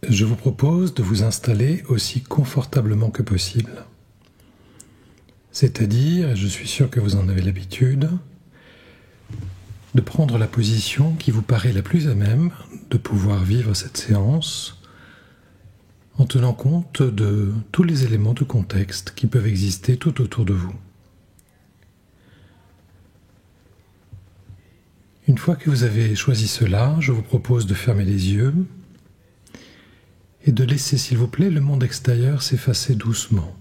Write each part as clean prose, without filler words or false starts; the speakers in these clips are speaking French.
Je vous propose de vous installer aussi confortablement que possible. C'est-à-dire, et je suis sûr que vous en avez l'habitude, de prendre la position qui vous paraît la plus à même de pouvoir vivre cette séance en tenant compte de tous les éléments de contexte qui peuvent exister tout autour de vous. Une fois que vous avez choisi cela, je vous propose de fermer les yeux et de laisser, s'il vous plaît, le monde extérieur s'effacer doucement.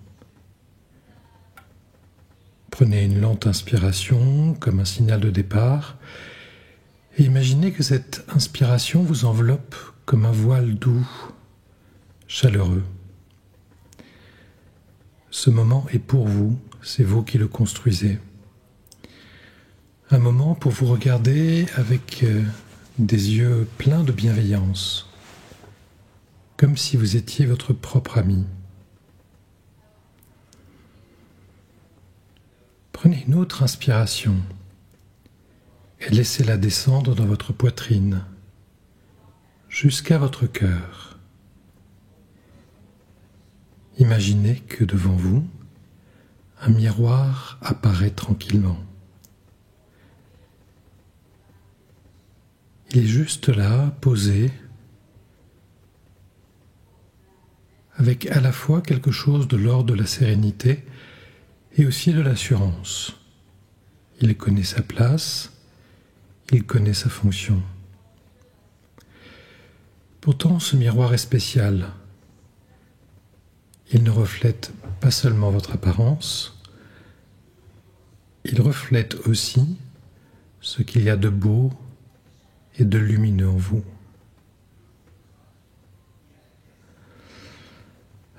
Prenez une lente inspiration comme un signal de départ et imaginez que cette inspiration vous enveloppe comme un voile doux, chaleureux. Ce moment est pour vous, c'est vous qui le construisez. Un moment pour vous regarder avec des yeux pleins de bienveillance, comme si vous étiez votre propre ami. Prenez une autre inspiration et laissez-la descendre dans votre poitrine, jusqu'à votre cœur. Imaginez que devant vous, un miroir apparaît tranquillement. Il est juste là, posé, avec à la fois quelque chose de l'ordre de la sérénité et aussi de l'assurance. Il connaît sa place, il connaît sa fonction. Pourtant, ce miroir est spécial. Il ne reflète pas seulement votre apparence, il reflète aussi ce qu'il y a de beau et de lumineux en vous.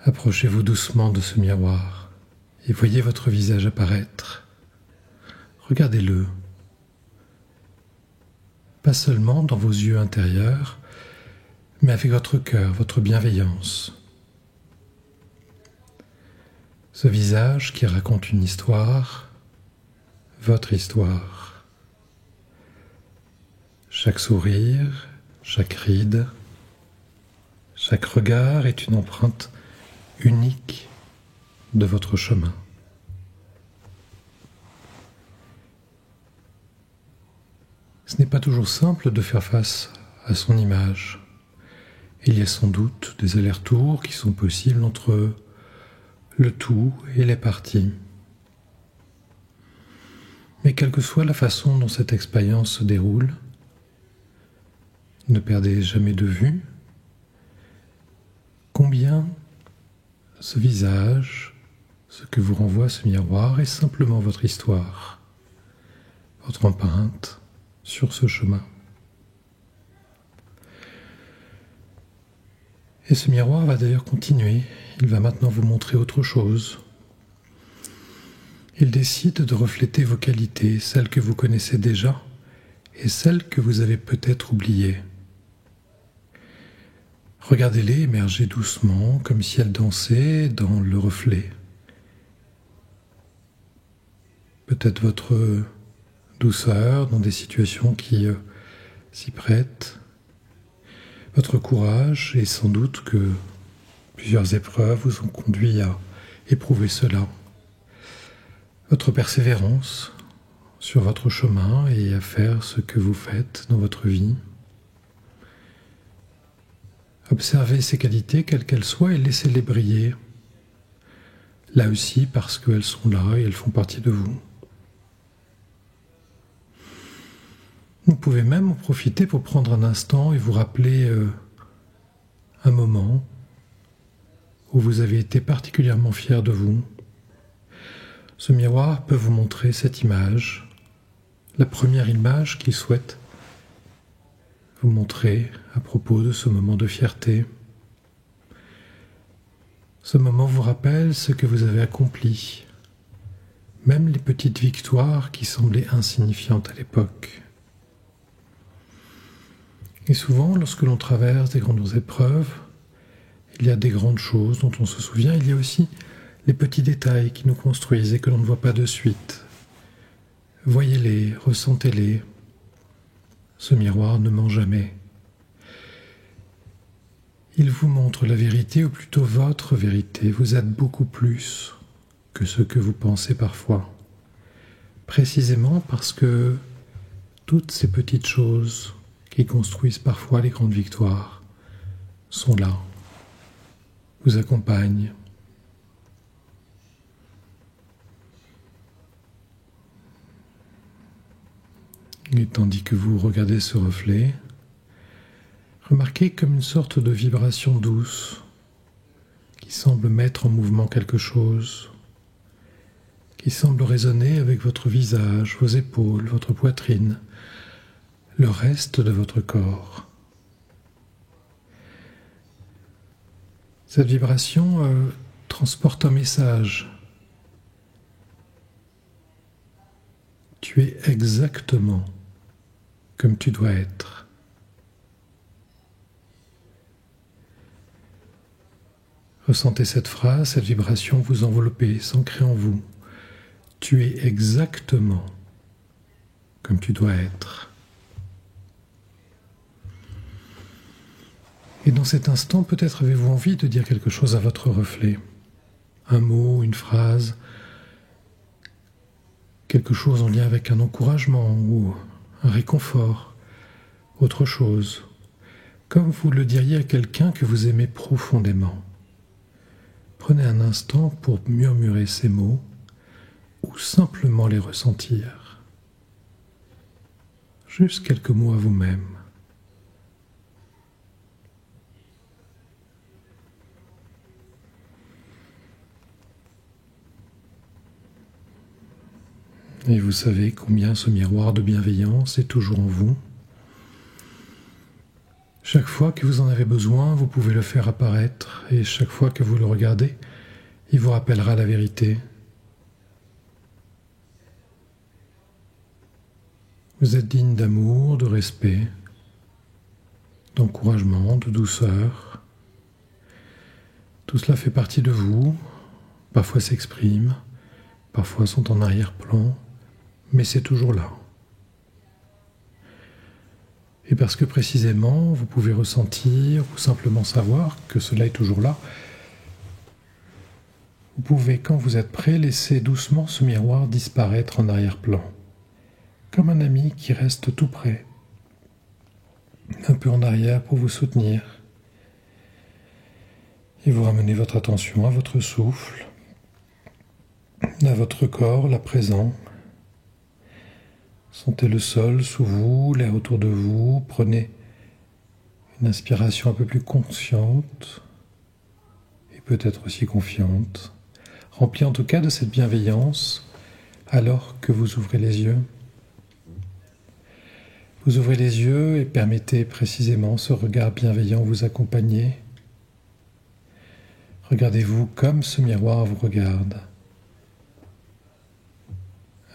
Approchez-vous doucement de ce miroir et voyez votre visage apparaître. Regardez-le, pas seulement dans vos yeux intérieurs, mais avec votre cœur, votre bienveillance. Ce visage qui raconte une histoire, votre histoire. Chaque sourire, chaque ride, chaque regard est une empreinte unique de votre chemin. Ce n'est pas toujours simple de faire face à son image. Il y a sans doute des allers-retours qui sont possibles entre le tout et les parties. Mais quelle que soit la façon dont cette expérience se déroule, ne perdez jamais de vue combien ce visage, ce que vous renvoie ce miroir, est simplement votre histoire, votre empreinte sur ce chemin. Et ce miroir va d'ailleurs continuer, il va maintenant vous montrer autre chose. Il décide de refléter vos qualités, celles que vous connaissez déjà et celles que vous avez peut-être oubliées. Regardez-les émerger doucement, comme si elles dansaient dans le reflet. Peut-être votre douceur dans des situations qui s'y prêtent, votre courage, et sans doute que plusieurs épreuves vous ont conduit à éprouver cela. Votre persévérance sur votre chemin et à faire ce que vous faites dans votre vie. Observez ces qualités, quelles qu'elles soient, et laissez-les briller. Là aussi, parce qu'elles sont là et elles font partie de vous. Vous pouvez même en profiter pour prendre un instant et vous rappeler un moment où vous avez été particulièrement fier de vous. Ce miroir peut vous montrer cette image, la première image qu'il souhaite vous montrer à propos de ce moment de fierté. Ce moment vous rappelle ce que vous avez accompli, même les petites victoires qui semblaient insignifiantes à l'époque. Et souvent, lorsque l'on traverse des grandes épreuves, il y a des grandes choses dont on se souvient, il y a aussi les petits détails qui nous construisent et que l'on ne voit pas de suite. Voyez-les, ressentez-les. Ce miroir ne ment jamais. Il vous montre la vérité, ou plutôt votre vérité. Vous êtes beaucoup plus que ce que vous pensez parfois. Précisément parce que toutes ces petites choses qui construisent parfois les grandes victoires sont là, vous accompagnent. Et tandis que vous regardez ce reflet, remarquez comme une sorte de vibration douce qui semble mettre en mouvement quelque chose, qui semble résonner avec votre visage, vos épaules, votre poitrine, le reste de votre corps. Cette vibration transporte un message. Tu es exactement comme tu dois être. Ressentez cette phrase, cette vibration vous envelopper, s'ancrer en vous. Tu es exactement comme tu dois être. Et dans cet instant, peut-être avez-vous envie de dire quelque chose à votre reflet. Un mot, une phrase, quelque chose en lien avec un encouragement ou un réconfort, autre chose, comme vous le diriez à quelqu'un que vous aimez profondément. Prenez un instant pour murmurer ces mots ou simplement les ressentir. Juste quelques mots à vous-même. Et vous savez combien ce miroir de bienveillance est toujours en vous. Chaque fois que vous en avez besoin, vous pouvez le faire apparaître, et chaque fois que vous le regardez, il vous rappellera la vérité. Vous êtes digne d'amour, de respect, d'encouragement, de douceur. Tout cela fait partie de vous, parfois s'exprime, parfois sont en arrière-plan, mais c'est toujours là. Et parce que précisément, vous pouvez ressentir ou simplement savoir que cela est toujours là, vous pouvez, quand vous êtes prêt, laisser doucement ce miroir disparaître en arrière-plan, comme un ami qui reste tout près, un peu en arrière pour vous soutenir. Et vous ramenez votre attention à votre souffle, à votre corps, là présent. Sentez le sol sous vous, l'air autour de vous. Prenez une inspiration un peu plus consciente et peut-être aussi confiante, remplie en tout cas de cette bienveillance alors que vous ouvrez les yeux. Vous ouvrez les yeux et permettez précisément ce regard bienveillant vous accompagner. Regardez-vous comme ce miroir vous regarde,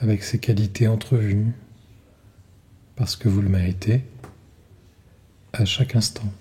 avec ses qualités entrevues, parce que vous le méritez à chaque instant.